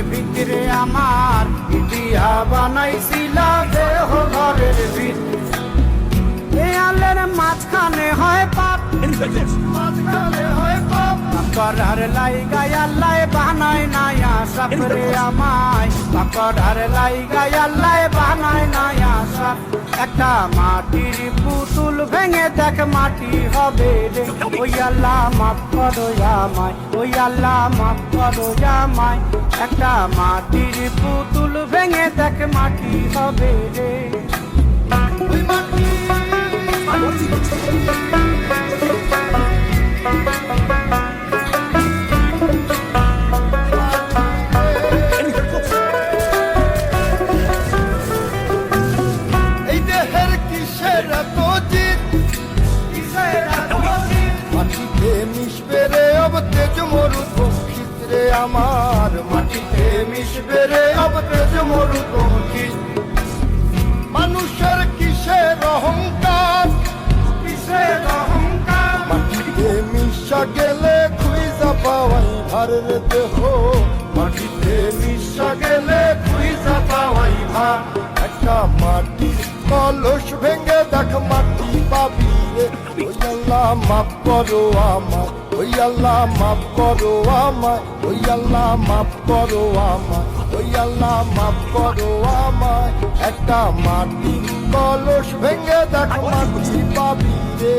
ভিতরে আমার ইটিয়া বানাইছিল দেহ ঘরের ভিতরে। দেয়ালের মাঝখানে হয় পাপ, মাঝখানে হয় পাপ, পাকড়ার লাইগায় আল্লাহ বানায় নাই আশা করে আমায়, পাকড়ার লাইগায় আল্লাহ বানায় নাই আশা। একটা মাটির পুতুল ভেঙে দেখ মাটি হবে রে, ওই আল্লাহ মাফ করো আমায়, ওই আল্লাহ মাফ করো আমায়। একটা মাটির পুতুল ভেঙে দেখ মাটি হবে রে। ওই মাটি মাটিতে মিশবে রে অব তেজ মরুত খিত্রে আমার, মাটিতে মিশবে রে অব তেজ মরুত খিত। মানুষের কিসের অহংকার, কিসের অহংকার, মাটিতে মিশা গেলে খুঁজা পাওয়াই ভারের দেহ, মাটিতে মিশা গেলে খুঁজা পাওয়াই ভার। একটা মাটির কলস ভেঙে দেখ মাটি পাবি রে, ওই আল্লাহ মাফ করো আমায়, ওই আল্লাহ মাফ করো আমায়, ওই আল্লাহ মাফ করো আমায়, ওই আল্লাহ মাফ করো আমায়। একটা মাটির কলস ভেঙে দেখ মাটি পাবি রে।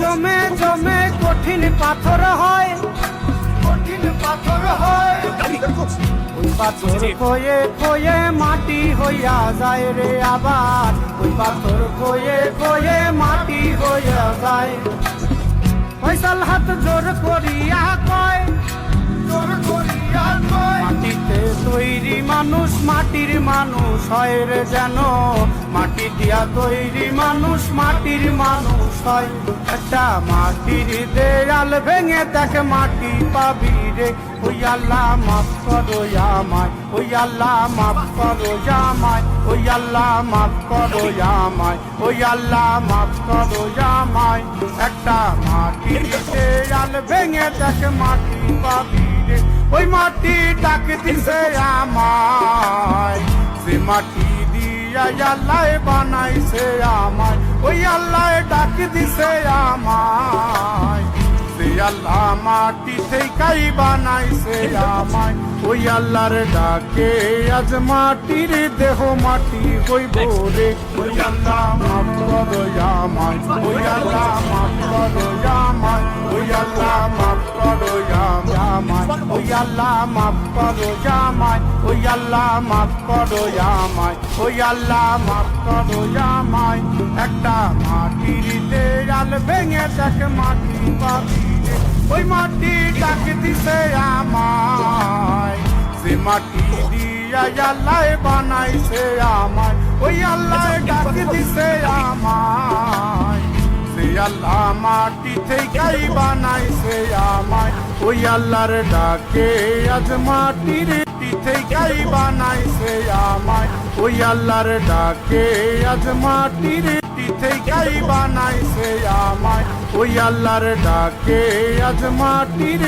জমে জমে কঠিন পাথর হয়, কঠিন পাথর হয়, ওই পাথর কয়ে কয়ে মাটি হইয়া যায় রে আবার, ওই পাথর কয়ে কয়ে মাটি হইয়া যায়। ফয়সাল হাত জোর করিয়া কয়, জোর করিয়া কয়, মাটিতে তৈরি মানুষ মাটির মানুষ হয় রে যেন, মাটি দিয়া তৈরি মানুষ মাটির মানুষ হয়। একটা মাটির দেয়াল ভেঙে দেখ মাটি পাবি রে, ওই আল্লাহ মাফ করো আমায়, ওই আল্লাহ মাফ করো আমায়, ওই আল্লাহ মাফ করো আমায়, ওই আল্লাহ মাফ করো আমায়। একটা মাটির দেয়াল ভেঙে দেখ মাটি পাবি রে, ওই মাটি ডাক দিছে আমায়, সে মাটি আল্লাহ বানাইছে আমায়, ওই আল্লাহ ডাক দিছে আমায়, সে আল্লাহ মাটি থেকেই বানাইছে আমায়। ওই আল্লাহর ডাকে আজ মাটির দেহ মাটি হইব রে, ওই আল্লাহ মাফ করো আমায়, ওই আল্লাহ মাফ করো আমায়, ওই আল্লাহ মাফ করো আমায়, ওই আল্লাহ মাফ করো আমায়, ওই আল্লাহ মাফ করো আমায়, ওই আল্লাহ মাফ করো আমায়। একটা মাটির দেয়াল ভেঙে দেখ মাটি পাবি রে, ওই মাটি ডাক দিছে আমায়, সে মাটি দিয়া আল্লাহ বানাইছে আমায়, ওই আল্লাহ ডাক দিছে আমায়, সে আল্লাহ মাটি থেকেই বানাইছে আমায়। ওই আল্লাহর ডাকে আজ মাটির থেকেই বানাইছে আমায়, ওই আল্লাহর ডাকে আজ মাটির থেকেই বানাইছে আমায়, ওই আল্লাহর ডাকে আজ মাটির